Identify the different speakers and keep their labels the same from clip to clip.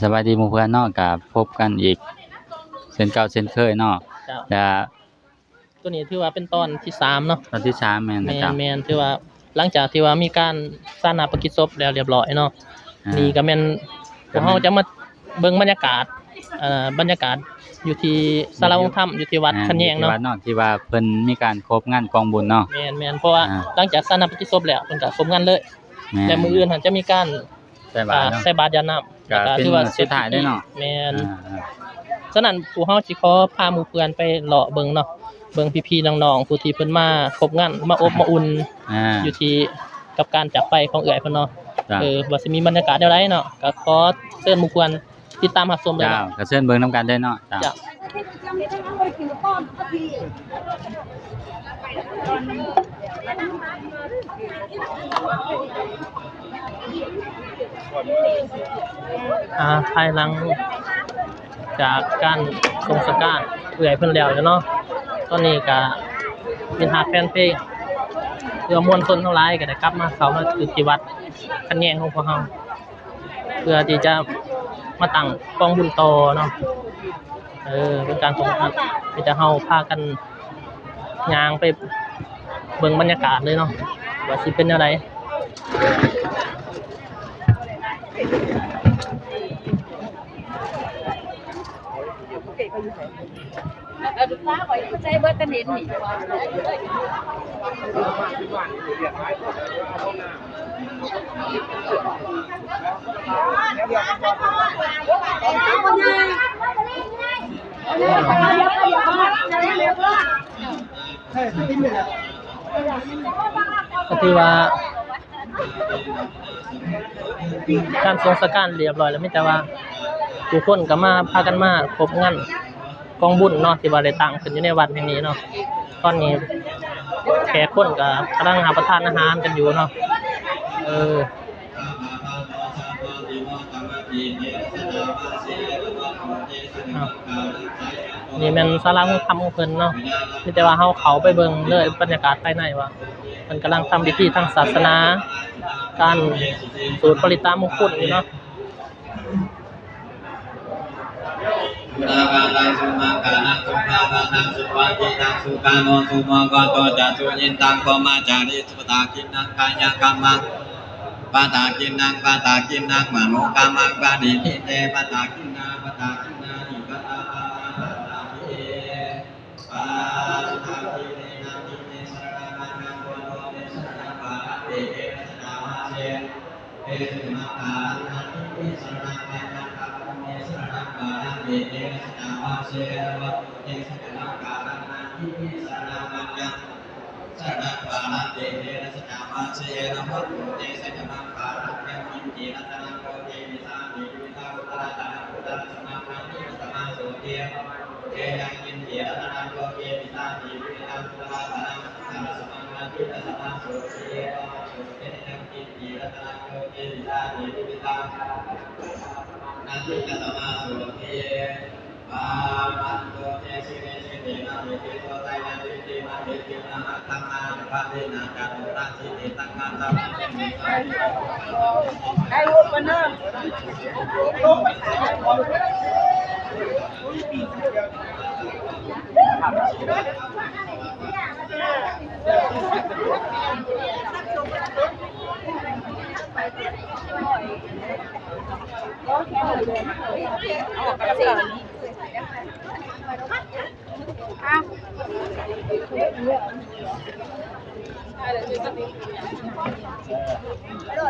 Speaker 1: สวัสดีหมู่เพื่อนเนาะก็พบกันอีกเช่นเก่าเช่นเคยเนาะ
Speaker 2: เจ้า
Speaker 1: ก็
Speaker 2: ตัวนี้ถือว่าเป็นตอนที่3เนาะ
Speaker 1: ตอนที่3แม่น
Speaker 2: แม
Speaker 1: นะจ๊ะ
Speaker 2: นแมนถือว่าหลังจากที่ว่ามีการสาปนกิจศพแล้วเรียบร้อยเนาะนี่ก็แม่นพวกเฮาจะมาเบิ่งบรรยากาศบรรยากาศอยู่ที่ศาลาวงศ์ธรรมอยู่ที่วัดคะแยงเนาะ
Speaker 1: ที่วัดเนาะที่ว่าเพิ่นมีการครบงานกองบุญเนาะ
Speaker 2: แม่นเพราะว่าหลังจากสาปนกิจศพแล้วเพิ่นก็ครบงานเลยและมื้ออื่นหั่นจะมีการ
Speaker 1: ใส่บาตรเนาะ
Speaker 2: ใส่บาตรยามน้ำ
Speaker 1: ก็เป็นมื้อสุดท้ายเลยเนาะ
Speaker 2: แม่นฉะนั้นพวกเฮาสิขอพาหมู่เพื่อนไปเลาะเบิ่งเนาะเบิ่งพี่ๆน้องๆผู้ที่เพิ่นมาครบงานมาอบมาอุ่นอยู่ที่กับการจากไปของเอื้อยเพิ่นเนาะว่าสิมีบรรยากาศแนวใดเนาะก็ขอเชิญหมู่เพื่อนติดตามรับชมเลย
Speaker 1: จ้าก็เชิญเบิ่งนํกันได้เนาะ
Speaker 2: จ้าภายหลังจากการทรงสการเอื้อยเพิ่นแล้วเนาะตอนนี้ก็เป็นหาแฟนเพลงเพื่อมวลชนทั้งหลายก็ได้กลับมาเข้ามาที่วัดคะแยงของพวกเฮาเพื่อที่จะมาตั้งกองบุญต่อเนาะเป็นการสงฆ์ที่จะเฮาพากันย่างไปเบิ่งบรรยากาศเลยเนาะว่าสิเป็นแนวใด
Speaker 3: ดูฟ้าไว้เข้าใจเบิดกันเห็นนี่
Speaker 2: ก็ถือว่าการทรงสการเรียบร้อยแล้วมีแต่ว่าทุกคนก็มาพากันมาครบงานกองบุญเนาะที่ว่าได้ตั้งขึ้นอยู่ในวัดแห่งนี้เนาะตอนนี้แขกคนก็กำลังรับประทานอาหารกันอยู่เนาะนี่แม่นศาลาของธรรมของเพิ่นเนาะมีแต่ว่าเฮาเข้าไปเบิ่งเลยบรรยากาศภายในว่าเพิ่นกำลังทำพิธีทางศาสนาการสูตรปริตามงคลอยู่เนาะ
Speaker 4: นาคาตังสุมาคานังสุภาคาตังสุวาจิตังสุกาโนสุโมกโตจัตุยินตังโกมาจาริสุปตากินังกายกรรมังปาตากินังมโนกรรมังปานิทิเตปตากินาอิปตาอาตามิปาตากิเนนะมิเนสระมังกังโกโนเนสระปาเตเอสนาวาเสเอสุมาคานันติสระมังกังกังเนสระปาเตเอสนาวาเสวัตเตสระกานันติสระมังกังสระปาเตเอสนาวาเสนะวัตเตสระมังคารังยัมมิติรัตนังโกเตมิสามิวิทาอุตระตาอุตระสมาคันติสมาโสเทเตยังกินเถรัตนังโกเตมิสามิวิทาอุตระตาอุตระสมาคันติสมาโสเทเตยังกินเถรัตนังโกเตมิสามิวิทานันติสมาโสเทปามันโกเตสิเวสิเตนะเตโตไตนะติติมาเตตินะหัตถังนาปะเตนะจัตุรัสสิเตตังกัตตะ
Speaker 3: ได้รูปกันเนอะ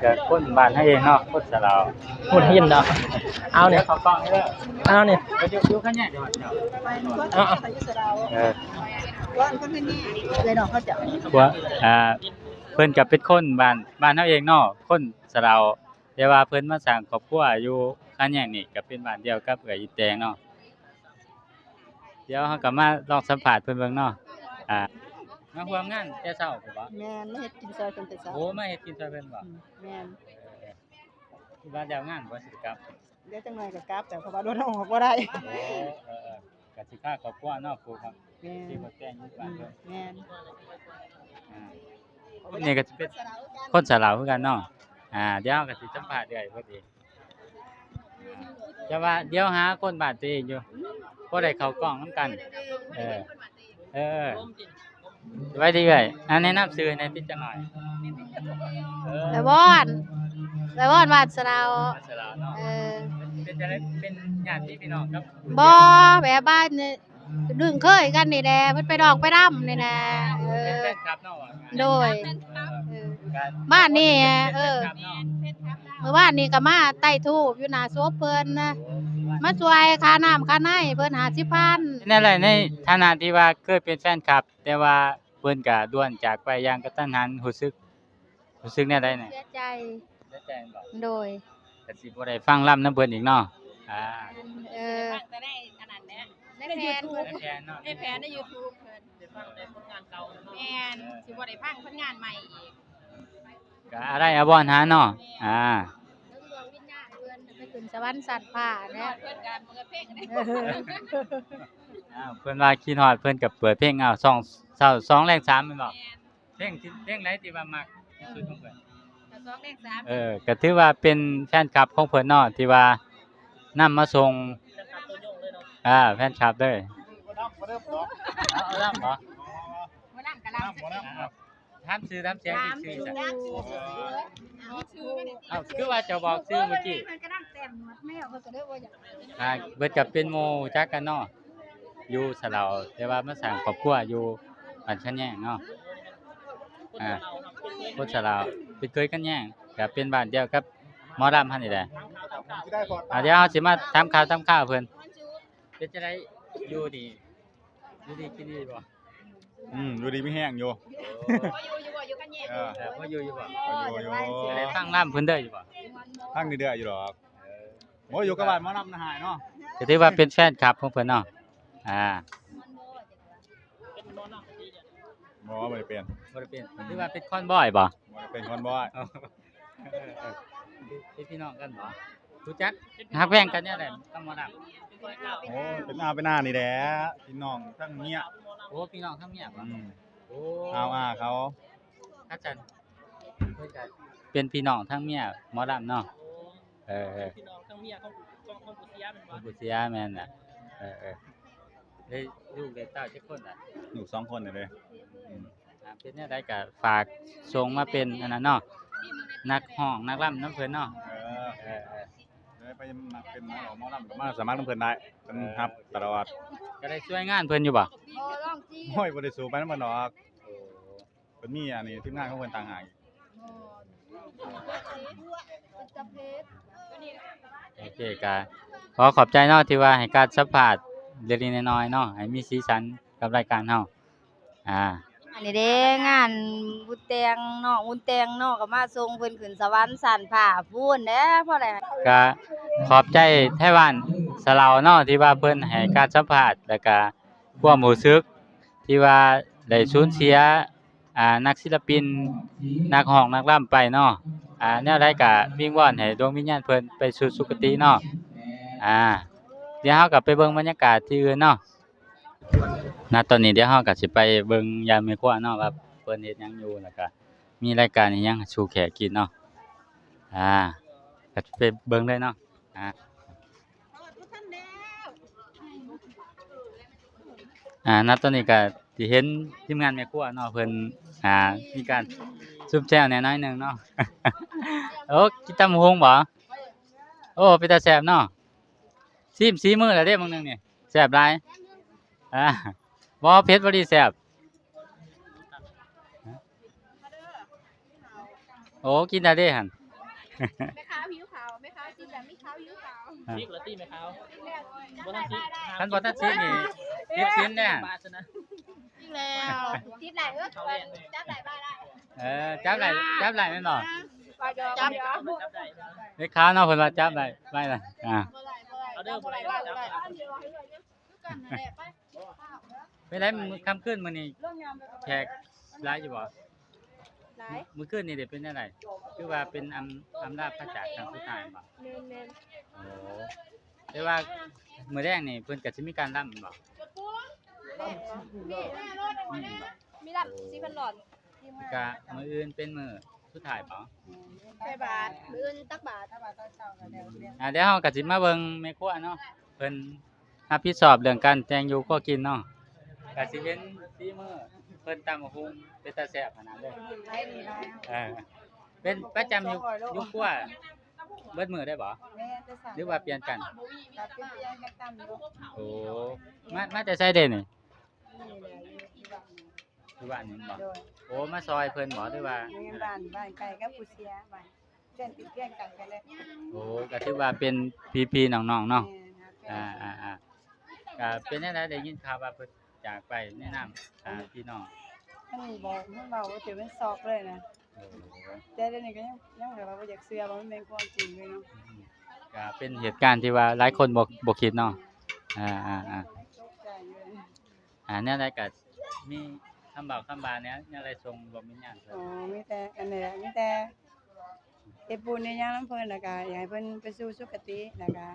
Speaker 1: ก็คนบ้านให้เองเนาะคนสลาว
Speaker 2: หุ่นหินดอกเอาเนี่ย
Speaker 1: ขอกล้องให้เด้อ
Speaker 2: เอาเนี่ย
Speaker 1: ก็อยู่คันแยกจังหวัดเจ้า
Speaker 3: ร้อนคนที่นี่เลยน้องเขาจะ
Speaker 1: ว่าเพิ่นก็เป็นคนบ้านเฮาเองเนาะคนสลาวแต่ว่าเพิ่นมาสร้างครอบครัวอยู่คันแยกนี่ก็เป็นบ้านเดียวกับเอื้อยอีแตงเนาะเดี๋ยวเฮาก็มาลองสัมภาษณ์เพิ่นเบิ่งเนาะมาร่วมงานแต่เช้าพุ่นบ่
Speaker 3: แม่นมาเฮ็ดกินซอยกันแต่เช้า
Speaker 1: โอ้มาเฮ็ดกินซอยเพิ่นบ่
Speaker 3: แม่น
Speaker 1: คิดว่าแล้วงานบ่สิกลับ
Speaker 3: เดี๋ยวจังหน่อยก็กลับแต่เพราะว่าโดนเอาออกบ่ได้
Speaker 1: ก็สิพาครอบครัวเนาะผู้ครับที่บ่แต่งอยู่บ้านเพิ่น
Speaker 3: แม่น
Speaker 1: คนนี้ก็สิเป็นคนสลาวคือกันเนาะเดี๋ยวเราก็สิสัมภาษณ์เรื่อยเพิ่นอีก จะว่าเดี๋ยวหาคนบาดตัวเองอยู่บ่ได้เข้ากล้องนํกัน เออ เออไว้ดีเอ้ยอันแนะนำชื่อในติดจังหน่อยเออ
Speaker 5: แต่ว่อนแต่ว่อนวาดสลาว
Speaker 1: มาสลาวเนาะ
Speaker 5: เออ
Speaker 1: เป็นจังได๋เป็นญาติพี่น้องครับ
Speaker 5: บ่แบบบ้านนี่ดึงเคยกันนี่แหละมันไปดอกไปดำนี่นะเอ
Speaker 1: เป็น
Speaker 5: อ
Speaker 1: แฟนคลับเนาะว่า
Speaker 5: โดย
Speaker 1: เออ
Speaker 5: บ้านนี่เออ
Speaker 1: ป็นแฟนคลับเนาะ
Speaker 5: เมื่อวานนี้ก็มาใต้ทูบอยู่หน้าศพเพิ่นนะมาช่วยค่าน้ำค่าไนเพิ่น50,000
Speaker 1: นั่นแหละในฐานะที่ว่าเคยเป็นแฟนคลับ แต่ว่าเพิ่นก็ด่วนจากไปอย่างกระทันหันรู้สึกแนวใดเนี่ย
Speaker 5: เสียใจ
Speaker 1: เสียใจบ่
Speaker 5: โดย
Speaker 1: ก็สิบ่ได้ฟังล่ำนำเพิ่นอีกเนาะ
Speaker 5: เออ
Speaker 6: จะได้อันนั้นแหละ
Speaker 5: ในแฟนเพิ่น
Speaker 1: แทนเนาะ
Speaker 6: ได้แผนใน YouTube เพิ่น
Speaker 2: ได้ฟังในผลงานเก่าเนาะ
Speaker 6: แม่นสิบ่ได้พังผลงานใหม่อีก
Speaker 1: ก็อะไรอะบ่หาเนาะ
Speaker 5: เรื่องดวงวิญญาณเพิ่นไปขึ้นสวรรค์สัตว์ป่านะ
Speaker 6: เพิ่นก็เปิดเพลงได้
Speaker 1: เพิ่นว่าคิดฮอดเพิ่นก็เปิดเพลงเอา2แรง3แม่นบ่เพลงไหนที่ว่ามักที่สุดของเพิ่น
Speaker 6: แต่2เลข3
Speaker 1: ก็ถือว่าเป็นแฟนคลับของเพิ่นเนาะที่ว่านำมาส่ง
Speaker 2: จะตัดตัวยงเลยเนาะ
Speaker 1: แฟนคลับเด้อเอาล่ำบ่
Speaker 6: บ่นำกะลำ
Speaker 1: ถามชื่อถามเสียงอีกชื่อจ้ะ
Speaker 6: เอาชื่อมานี่
Speaker 1: เอ้าคือว่าเจ้าบอกชื่อเมื่อกี้
Speaker 5: เพิ่นก็นั่งแต่งหนวดแมวเพิ่นก็ได้ว่าอยาก
Speaker 1: เบิดก็เป็นหมู่จักกันเนาะอยู่สะเหลาแต่ว่ามาสร้างครอบครัวอยู่บ้านชันแยงเนาะ
Speaker 2: คนเราเนาะเป็นเพื่อน
Speaker 1: คนสะเหลาเป็นเคยกันแยงก็เป็นบ้านเดียวกับหมอรำหั่นนี่แหละ
Speaker 2: ทางข่าว
Speaker 1: เดี๋ยวเราสิมาทำข่าวเพิ่นเป็นจังไดอยู่ดีกินดีบ่
Speaker 7: ดูดีไม่แห้งอยู่
Speaker 6: บ่อยู่บ่อยู่กันแยก
Speaker 1: พออยู่บ่
Speaker 7: อยู่
Speaker 1: จะได้ฟังรำเพิ่นเด้ออยู่บ่
Speaker 7: ทั้งเดือดอยู่หรอกโอ้อยู่กับบ้านหมอนำนะหายเนาะ
Speaker 1: ก็ถือว่าเป็นแฟนคลับของเพิ่นเนาะ
Speaker 2: เป็นมอนักดีเนี่ย
Speaker 7: บ่บ่ได้เป็น
Speaker 1: บ่ได้เป็นถือว่าเป็นคอนบอยบ่
Speaker 7: บ่ได้เป็นคนบ่อย
Speaker 1: เป็นพี่น้องกันบ่รู้จักฮักแพงกันเนี่ยแหละต้องหมอรำ
Speaker 2: เป็นคนเก่า
Speaker 7: โอ้เป็นอาเป็นหน้านี่แหละพี่น้องทั้งเนี้ย
Speaker 1: โอ้พี่น้องทั้งเมียบ่โอ้
Speaker 7: เอาเขา
Speaker 1: อาจารย์เพิ่นก็เป็นพี่น้องทั้งเมียหมอรำเนาะ
Speaker 2: โอ้พี่น้องทั้งเมียของกุเสียเป็น
Speaker 1: ค
Speaker 2: ว่าน
Speaker 1: ผู้เสียแม่นน่ะได้ลูกได้เต้าจักคนน่ะ
Speaker 7: หนู2คนนี่เลย
Speaker 1: เป็นแนวใดก็ฝากส่งมาเป็นอันนั้นเนาะนักร้องนักรำน้ำเพิ่นเนาะ
Speaker 7: เลยไปมาเป็นหมอลำก็มาสมัครนำเพิ่นได้เพิ่นรับตลอด
Speaker 1: ก็ได้ช่วยงานเพิ่นอยู่บ่
Speaker 5: บ่ลองจี
Speaker 7: โอ้ยบ่ได้สู้ไปนำเพิ่นดอกเพิ่นมีอันนี้ทีมงานของเพิ่นต่างหาก
Speaker 5: จับเพชร
Speaker 1: โอเคก็ขอขอบใจเนาะที่ว่าให้การสัมภาษณ์เล็กๆน้อยๆเนาะให้มีสีสันกับรายการเฮา
Speaker 5: อันนี้เด้งานบุญแตงเนาะบุญแตงเนาะก็มาส่งเพิ่นขึ้นสวรรค์สันผ่าพูนเด้อเพราะอะไร
Speaker 1: ก็ขอบใจไต้หวันสะเลาเนาะที่ว่าเพิ่นให้การสัมภาษณ์แล้วก็ความรู้สึกที่ว่าได้สูญเสียนักศิลปินนักร้องนักรำไปเนาะแนวใดก็วิงวอนให้ดวงวิญญาณเพิ่นไปสู่สุคติเนาะเดี๋ยวเฮาก็ไปเบิ่งบรรยากาศที่อื่นเนาะณตอนนี้เดี๋ยวเฮาก็สิไปเบิ่งยามแม่ครัวเนาะว่าเพิ่นเฮ็ดหยังอยู่แล้วก็มีรายการอิหยังให้สู่แขกกินเนาะก็ไปเบิ่งเลยเนาะณตอนนี้ก็สิเห็นทีมงานแม่ครัวเนาะเพิ่นมีการซุปแจ่วแหน่น้อยหนึงเนาะ โอ้กินตำบักหุ่งบ่โอ้เป็นตาแซ่บเนาะซิมสีมื้อแล้วเด้มื้อนึงนี่แซ่บหลายบ่เผ็ดบ่ดีแซ่บโอ้กินได้เด้หั่น
Speaker 6: แม่ค้าผิวขาวแม่ค้าจีนแบบไม่ขาวผิวขาว
Speaker 2: ซีกหรือตีไหมเขาบ่ทันซีก
Speaker 1: คันบ่ทันสินี่ติดสินแน่
Speaker 2: บาทซะนะ
Speaker 6: จริงแล้วติดไหลจับไหลบ้าได้
Speaker 1: จับไหล่แม่นบ่
Speaker 6: จับ
Speaker 2: จับได้นะ
Speaker 1: เด็กขาวเนาะเพิ่นว่าจับไหล่ไปล่ะ
Speaker 2: เอาเด้อบ่ได้จับ
Speaker 1: เป็นไรมื้อค่ำคืนมื้อนี้แขกหลายอยู่บ่
Speaker 6: หลาย
Speaker 1: มื้อคืนนี่ได้เป็นจังไดคือว่าเป็นอำลาพระจากครั้งสุดท้ายบ่
Speaker 6: แม่น
Speaker 1: โอ้แต่ว่ามื้อแรกนี่เพิ่นก็สิมีการรำบ่
Speaker 6: มีรับ4,000หลอด
Speaker 1: ก็มื้ออื่นเป็นมื้อสุดท้ายบ่
Speaker 6: ใส่บาทมื้ออื่นตักบาท
Speaker 3: ถ้าว่าตอนเช้าก็แล้วเรียน
Speaker 1: เดี๋ยวเฮาก็สิมาเบิ่งแม่ครัวเนาะเพิ่นรับผิดชอบเรื่องการแต่งอยู่ก็กินเนาะก็สิเห็นฝีมือเพิ่นตำบักหุ่งเป็นตาแซ่บขนาดเลย
Speaker 3: ไอ้นี่ได้
Speaker 1: เออเป็นประจำอยู่ครัวเบิดมื้อได้บ่
Speaker 3: แม่จะสั่ง
Speaker 1: หรือว่าเปลี่ยนกัน
Speaker 3: กับเปลี่ยนกันตามอยู่
Speaker 1: โอ้มาแต่ไสเด้นี่
Speaker 3: นี่แหละอยู่บ้าน
Speaker 1: อยู่บ้านนี่บ่
Speaker 3: โดย
Speaker 1: โอ้มาซอยเพิ่นบ่หรือว่า
Speaker 3: อยู่บ้านไกลกับผู้เสียบ้านเพื่อนติดเพื่อนกันเลย
Speaker 1: โอ้ก็ถือว่าเป็นพี่ๆน้องๆเนาะ
Speaker 3: แม่ครับ
Speaker 1: ก็เป็นจังไดได้ยินข่าวว่าเพิ่นจากไปแนะนำพี่น้อง
Speaker 3: ท่านบอกมันเบาว่าถือเป็นซอกเลยนะ
Speaker 1: โอ้
Speaker 3: แต่เดี๋ยวนี้ก็ยังแบบว่าบ่อยากเชื่อว่ามันเป็นความจริงเลยเนาะ
Speaker 1: ก็เป็นเหตุการณ์ที่ว่าหลายคนบ่คิดเนาะอ่า
Speaker 3: ตกใจอยู่เลย
Speaker 1: แนวใดก็มีคำบอกคำบาแนวใดทรงบ่มีหยัง
Speaker 3: อ๋อมีแต่อันนี้แหละมีแต่เฮ็ดบุญในยามน้ำเพิ่นแล้วก็อยากให้เพิ่นไปสู่สุคติแล้วก็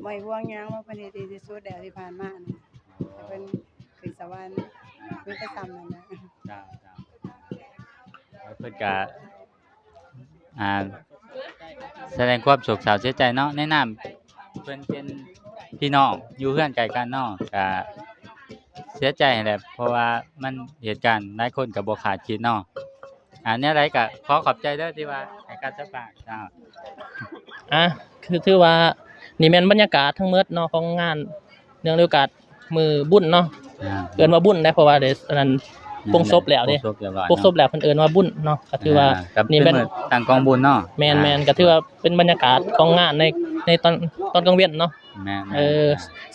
Speaker 3: บ่ให้ห่วงหยังว่าเพิ่นเฮ็ดดีที่สุดแล้วที่ผ่านมานี่ให้เพิ่นขึ้นสวรรค์มีแต่ซ้ำนั่นนะ
Speaker 1: จ้าเพิ่นก็แสดงความโศกเศร้าเสียใจเนาะแนะนำเพิ่นเป็นพี่น้องอยู่เฮือนใกล้กันเนาะก็เสียใจแหละเพราะว่ามันเหตุการณ์หลายคนก็บ่คาดคิดเนาะแนวใดก็ขอขอบใจเด้อที่ว่าให้การสัมภาษณ์จ้า
Speaker 2: คือถือว่านี่แม่นบรรยากาศทั้งหมดเนาะของงานเนื่องในโอกาสมือบุญเนาะเอิ้นว่าบุญได้เพราะว่าได้อันนั้นปงศพแล้วเด้ปงศพแล้วเพิ่นเอิ้นว่าบุญเนาะก็ถือว่านี่เป็น
Speaker 1: ตั้งกองบุญเนาะ
Speaker 2: แม่นๆก็ถือว่าเป็นบรรยากาศของงานในตอนกลางเว้นเนาะ
Speaker 1: แม่น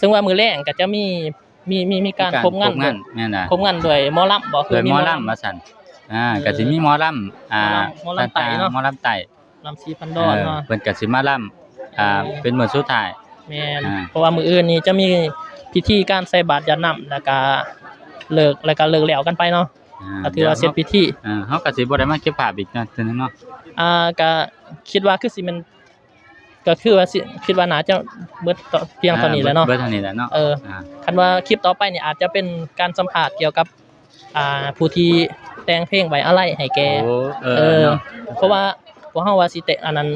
Speaker 2: ซึ่งว่ามื้อแลงก็จะมีการพบงาน
Speaker 1: แม่นน่ะ
Speaker 2: พบงานด้วยหมอลำบ่
Speaker 1: โดยหมอลำว่าซั่นก็สิมีหมอลำ
Speaker 2: หมอลำไต่เนาะ
Speaker 1: หมอลำไต่
Speaker 2: ลำ4,000ดอนเนาะ
Speaker 1: เพิ่นก็สิมาลำเป็นมื้อสุดท้าย
Speaker 2: แม่น
Speaker 1: อ่า
Speaker 2: เพราะว่ามื้ออื่นนี่จะมีพิธีการใส่บาตรยาน้ำแล้วก็เลิกแล้วกันไปเนาะก็ถือว่าเสร็จพิธี
Speaker 1: เฮาก็สิบ่ได้มาเก็บภาพอีกเนาะทีนึงเนาะ
Speaker 2: ก็คิดว่าคือสิแม่นก็คือว่าสิคิดว่าน่าจะเบิดต่อเพียงเท่านี้แหล้วเนาะ
Speaker 1: เบิดเท่านี้แหละเนาะ
Speaker 2: คันว่าคลิปต่อไปนี่อาจจะเป็นการสัมภาษณ์เกี่ยวกับผู้ที่แต่งเพลงไว้อะไรให้แก
Speaker 1: โอ้
Speaker 2: เนาะเพราะว่าพวกเฮาว่าสิแต่อันนั้น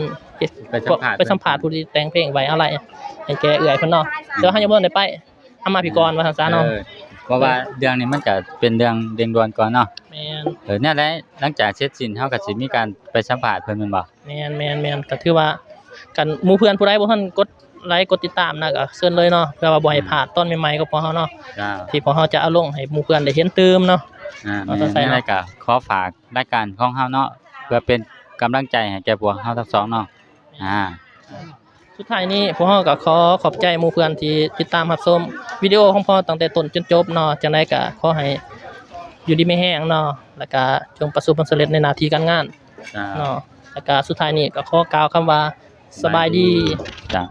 Speaker 2: ไปสัมภาษณ์ผู้ที่แต่งเพลงไว้อะไรให้แกเอื้อยเพิ่นเนาะเดี๋ยวเฮายังบ่ได้ไปเอามาพี่ก่อนว่าซั่นซะเนาะ
Speaker 1: เพราะว่าเรื่องนี้มันก็เป็นเรื่องเร่งด่วนก่อนเนาะ
Speaker 2: แม่น
Speaker 1: เนี่ยแหละหลังจากเสร็จสิ้นเฮาก็สิมีการไปสัมภาษณ์เพิ่นแม่นบ่
Speaker 2: แม่นก็ถือว่ากันหมู่เพื่อนผู้ใดบ่ทันกดไลค์กดติดตามนะก็เชิญเลยเนาะเพื่อว่าบ่ให้พลาดตอนใหม่ๆกับพวกเฮาเนาะ
Speaker 1: จ้า
Speaker 2: ที่พวกเฮาจะเอาลงให้หมู่เพื่อนได้เห็นเติมเนาะ
Speaker 1: นี่รายการขอฝากรายการของเฮาเนาะเพื่อเป็นกำลังใจให้แก่พวกเฮาทั้งสองเนาะ
Speaker 2: สุดท้ายนี้พวกเฮาก็ขอขอบใจหมู่เพื่อนที่ติดตามรับชมวิดีโอของพ่อตั้งแต่ต้นจนจบเนาะจังได๋ก็ขอให้อยู่ดีมีแรงเนาะแล้วก็จงประสบความสำเร็จในหน้าที่การงานเนาะแล้วก็สุดท้ายนี้ก็ขอกล่าวคำว่าสบายดี
Speaker 1: จ้า